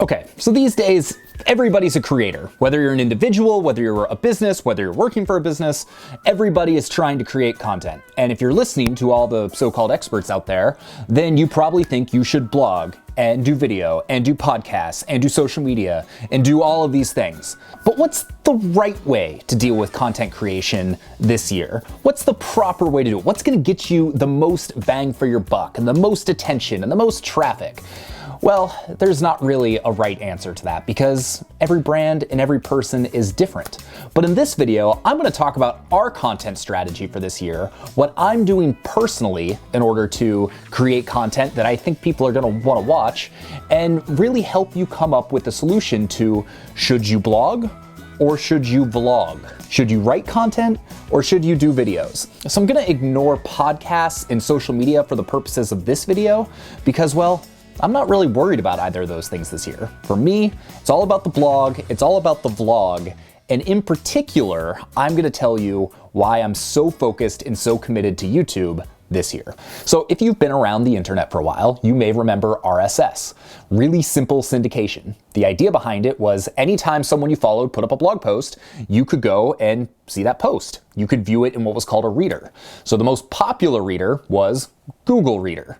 Okay, so these days, everybody's a creator. Whether you're an individual, whether you're a business, whether you're working for a business, everybody is trying to create content. And if you're listening to all the so-called experts out there, then you probably think you should blog and do video and do podcasts and do social media and do all of these things. But what's the right way to deal with content creation this year? What's the proper way to do it? What's gonna get you the most bang for your buck and the most attention and the most traffic? Well, there's not really a right answer to that because every brand and every person is different. But in this video, I'm going to talk about our content strategy for this year, what I'm doing personally in order to create content that I think people are going to want to watch, and really help you come up with a solution to should you blog or should you vlog? Should you write content or should you do videos? So I'm going to ignore podcasts and social media for the purposes of this video because, well, I'm not really worried about either of those things this year. For me, it's all about the blog, it's all about the vlog, and in particular, I'm gonna tell you why I'm so focused and so committed to YouTube this year. So if you've been around the internet for a while, you may remember RSS, really simple syndication. The idea behind it was anytime someone you followed put up a blog post, you could go and see that post. You could view it in what was called a reader. So the most popular reader was Google Reader.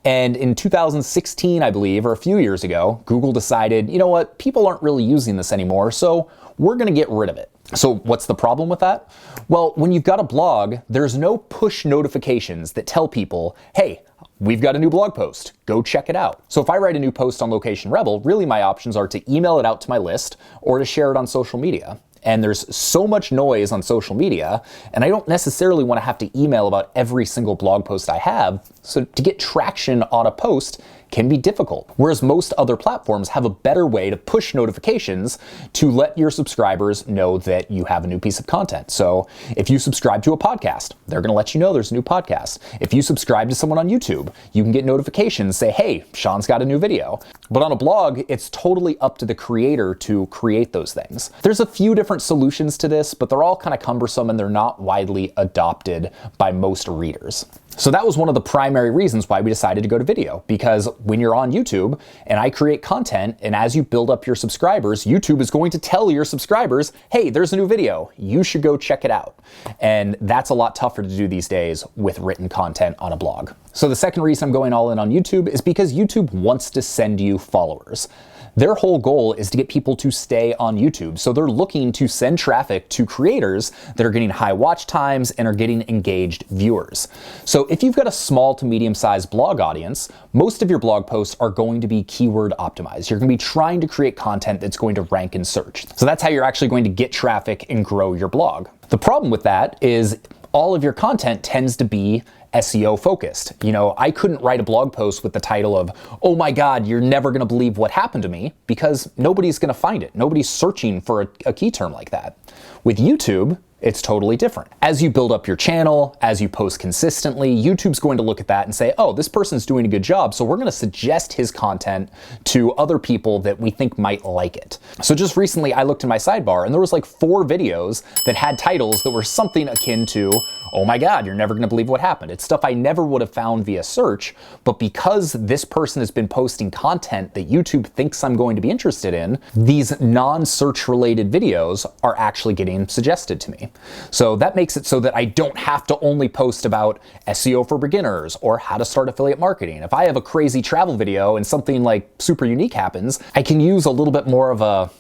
And in 2016, I believe, or a few years ago, Google decided, you know what, people aren't really using this anymore, so we're gonna get rid of it. So what's the problem with that? Well, when you've got a blog, there's no push notifications that tell people, hey, we've got a new blog post, go check it out. So if I write a new post on Location Rebel, really my options are to email it out to my list or to share it on social media. And there's so much noise on social media, and I don't necessarily want to have to email about every single blog post I have, so to get traction on a post can be difficult. Whereas most other platforms have a better way to push notifications to let your subscribers know that you have a new piece of content. So if you subscribe to a podcast, they're gonna let you know there's a new podcast. If you subscribe to someone on YouTube, you can get notifications say, hey, Sean's got a new video. But on a blog, it's totally up to the creator to create those things. There's a few different solutions to this, but they're all kind of cumbersome and they're not widely adopted by most readers. So that was one of the primary reasons why we decided to go to video, because when you're on YouTube and I create content, and as you build up your subscribers, YouTube is going to tell your subscribers, hey, there's a new video, you should go check it out. And that's a lot tougher to do these days with written content on a blog. So the second reason I'm going all in on YouTube is because YouTube wants to send you followers. Their whole goal is to get people to stay on YouTube. So they're looking to send traffic to creators that are getting high watch times and are getting engaged viewers. So if you've got a small to medium-sized blog audience, most of your blog posts are going to be keyword optimized. You're going to be trying to create content that's going to rank in search. So that's how you're actually going to get traffic and grow your blog. The problem with that is all of your content tends to be SEO focused. You know, I couldn't write a blog post with the title of, oh my God, you're never gonna believe what happened to me, because nobody's gonna find it. Nobody's searching for a key term like that. With YouTube, it's totally different. As you build up your channel, as you post consistently, YouTube's going to look at that and say, oh, this person's doing a good job, so we're gonna suggest his content to other people that we think might like it. So just recently I looked in my sidebar and there was like 4 videos that had titles that were something akin to, oh my God, you're never gonna believe what happened. It's stuff I never would have found via search, but because this person has been posting content that YouTube thinks I'm going to be interested in, these non-search related videos are actually getting suggested to me. So that makes it so that I don't have to only post about SEO for beginners or how to start affiliate marketing. If I have a crazy travel video and something like super unique happens, I can use a little bit more of a,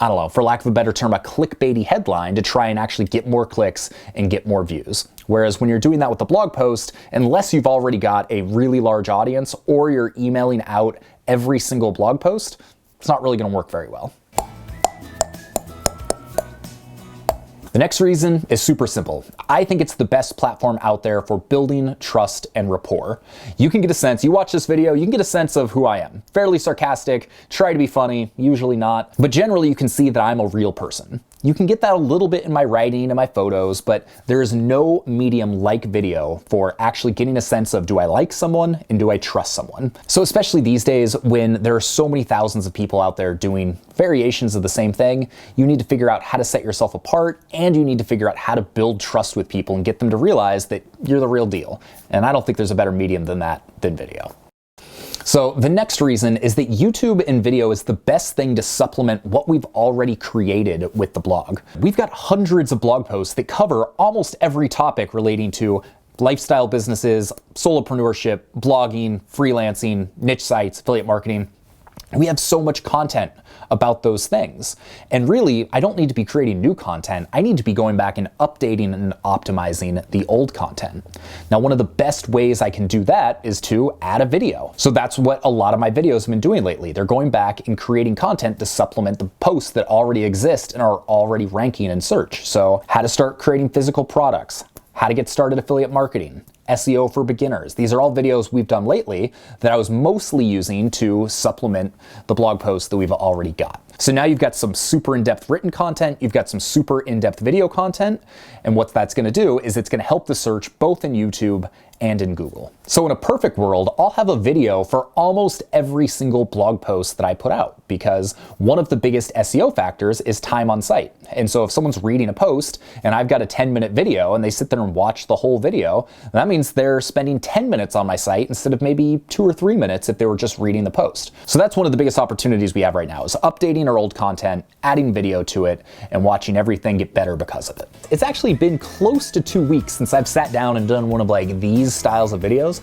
I don't know, for lack of a better term, a clickbaity headline to try and actually get more clicks and get more views. Whereas when you're doing that with a blog post, unless you've already got a really large audience or you're emailing out every single blog post, it's not really gonna work very well. The next reason is super simple. I think it's the best platform out there for building trust and rapport. You can get a sense, you watch this video, you can get a sense of who I am. Fairly sarcastic, try to be funny, usually not, but generally you can see that I'm a real person. You can get that a little bit in my writing and my photos, but there is no medium like video for actually getting a sense of, do I like someone and do I trust someone? So especially these days when there are so many thousands of people out there doing variations of the same thing, you need to figure out how to set yourself apart, and you need to figure out how to build trust with people and get them to realize that you're the real deal. And I don't think there's a better medium than that than video. So the next reason is that YouTube and video is the best thing to supplement what we've already created with the blog. We've got hundreds of blog posts that cover almost every topic relating to lifestyle businesses, solopreneurship, blogging, freelancing, niche sites, affiliate marketing. We have so much content about those things. And really, I don't need to be creating new content. I need to be going back and updating and optimizing the old content. Now, one of the best ways I can do that is to add a video. So that's what a lot of my videos have been doing lately. They're going back and creating content to supplement the posts that already exist and are already ranking in search. So how to start creating physical products, how to get started affiliate marketing, SEO for beginners. These are all videos we've done lately that I was mostly using to supplement the blog posts that we've already got. So now you've got some super in-depth written content, you've got some super in-depth video content, and what that's gonna do is it's gonna help the search both in YouTube and in Google. So in a perfect world, I'll have a video for almost every single blog post that I put out, because one of the biggest SEO factors is time on site. And so if someone's reading a post and I've got a 10-minute video and they sit there and watch the whole video, that means they're spending 10 minutes on my site instead of maybe 2 or 3 minutes if they were just reading the post. So that's one of the biggest opportunities we have right now, is updating our old content, adding video to it, and watching everything get better because of it. It's actually been close to 2 weeks since I've sat down and done one of like these styles of videos.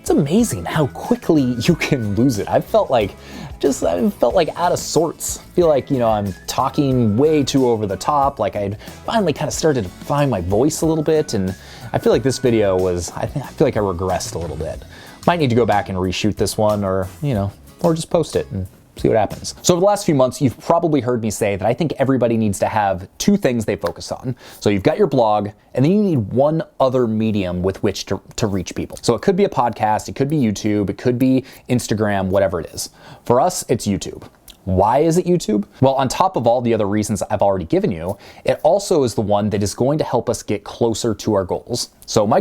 It's amazing how quickly you can lose it. I felt like out of sorts. I feel like, I'm talking way too over the top, like I'd finally kind of started to find my voice a little bit, and I feel like this video was, I feel like I regressed a little bit. Might need to go back and reshoot this one, or just post it and see what happens. So over the last few months, you've probably heard me say that I think everybody needs to have 2 things they focus on. So you've got your blog, and then you need one other medium with which to reach people. So it could be a podcast, it could be YouTube, it could be Instagram, whatever it is. For us, it's YouTube. Why is it YouTube? Well, on top of all the other reasons I've already given you, it also is the one that is going to help us get closer to our goals. So my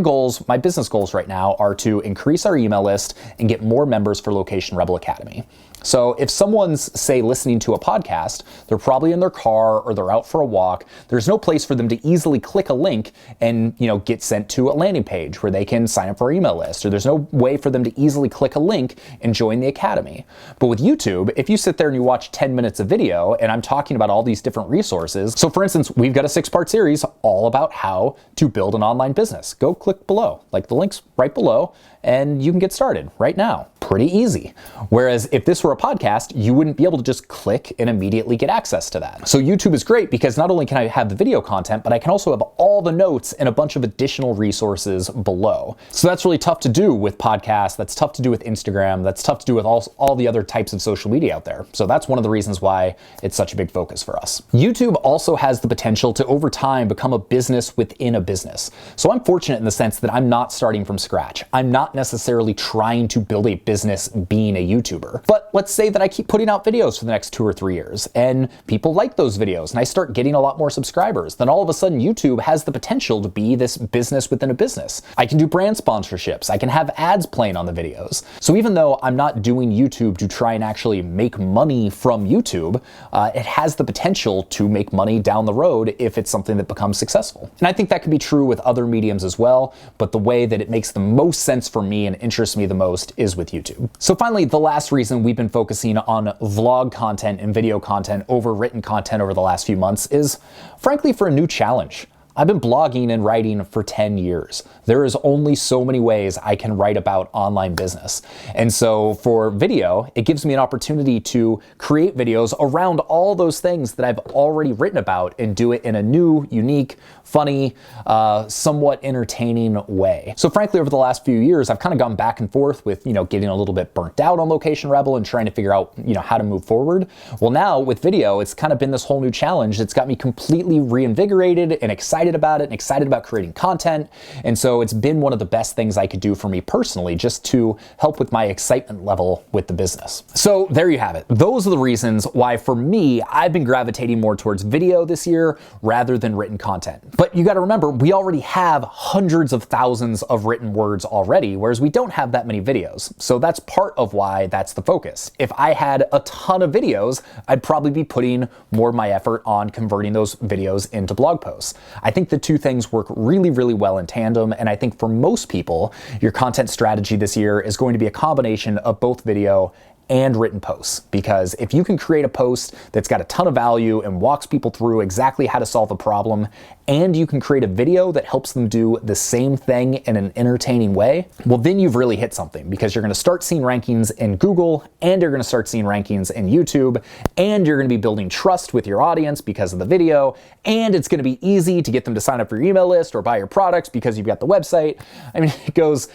business goals right now are to increase our email list and get more members for Location Rebel Academy. So if someone's, say, listening to a podcast, they're probably in their car or they're out for a walk, there's no place for them to easily click a link and, get sent to a landing page where they can sign up for our email list, or there's no way for them to easily click a link and join the academy. But with YouTube, if you sit there and you watch 10 minutes of video, and I'm talking about all these different resources. So for instance, we've got a 6-part series all about how to build an online business. Go click below, like the link's right below, and you can get started right now. Pretty easy. Whereas if this were a podcast, you wouldn't be able to just click and immediately get access to that. So YouTube is great because not only can I have the video content, but I can also have all the notes and a bunch of additional resources below. So that's really tough to do with podcasts, that's tough to do with Instagram, that's tough to do with all the other types of social media out there. So that's one of the reasons why it's such a big focus for us. YouTube also has the potential to over time become a business within a business. So I'm fortunate in the sense that I'm not starting from scratch. I'm not necessarily trying to build a business being a YouTuber. But let's say that I keep putting out videos for the next 2 or 3 years and people like those videos and I start getting a lot more subscribers. Then all of a sudden YouTube has the potential to be this business within a business. I can do brand sponsorships. I can have ads playing on the videos. So even though I'm not doing YouTube to try and actually make money from YouTube, it has the potential to make money down the road if it's something that becomes successful. And I think that could be true with other mediums as well, but the way that it makes the most sense for me and interests me the most is with YouTube. So finally, the last reason we've been focusing on vlog content and video content over written content over the last few months is, frankly, for a new challenge. I've been blogging and writing for 10 years. There is only so many ways I can write about online business. And so for video, it gives me an opportunity to create videos around all those things that I've already written about and do it in a new, unique, funny, somewhat entertaining way. So frankly, over the last few years, I've kind of gone back and forth with, getting a little bit burnt out on Location Rebel and trying to figure out, how to move forward. Well, now with video, it's kind of been this whole new challenge that's got me completely reinvigorated and excited about it and excited about creating content. And so it's been one of the best things I could do for me personally, just to help with my excitement level with the business. So there you have it. Those are the reasons why for me, I've been gravitating more towards video this year rather than written content. But you got to remember, we already have hundreds of thousands of written words already, whereas we don't have that many videos. So that's part of why that's the focus. If I had a ton of videos, I'd probably be putting more of my effort on converting those videos into blog posts. I think the two things work really, really well in tandem, and I think for most people, your content strategy this year is going to be a combination of both video and written posts. Because if you can create a post that's got a ton of value and walks people through exactly how to solve a problem, and you can create a video that helps them do the same thing in an entertaining way, well, then you've really hit something, because you're gonna start seeing rankings in Google, and you're gonna start seeing rankings in YouTube, and you're gonna be building trust with your audience because of the video, and it's gonna be easy to get them to sign up for your email list or buy your products because you've got the website. I mean, it goes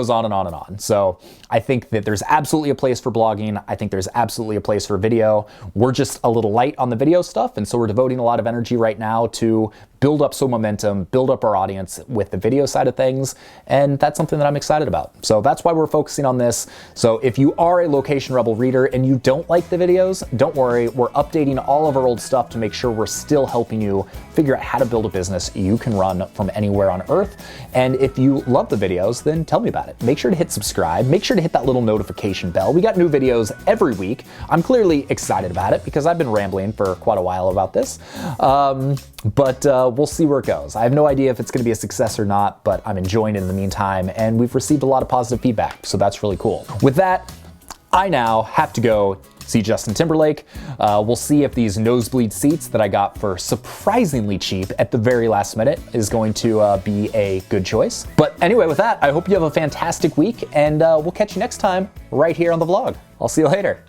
on and on and on. So I think that there's absolutely a place for blogging. I think there's absolutely a place for video. We're just a little light on the video stuff, and so we're devoting a lot of energy right now to build up some momentum, build up our audience with the video side of things, and that's something that I'm excited about. So that's why we're focusing on this. So if you are a Location Rebel reader and you don't like the videos, don't worry, we're updating all of our old stuff to make sure we're still helping you figure out how to build a business you can run from anywhere on earth. And if you love the videos, then tell me about it. Make sure to hit subscribe, make sure to hit that little notification bell. We got new videos every week. I'm clearly excited about it because I've been rambling for quite a while about this. But we'll see where it goes. I have no idea if it's gonna be a success or not, but I'm enjoying it in the meantime, and we've received a lot of positive feedback, so that's really cool. With that, I now have to go see Justin Timberlake. We'll see if these nosebleed seats that I got for surprisingly cheap at the very last minute is going to be a good choice. But anyway, with that, I hope you have a fantastic week, and we'll catch you next time right here on the vlog. I'll see you later.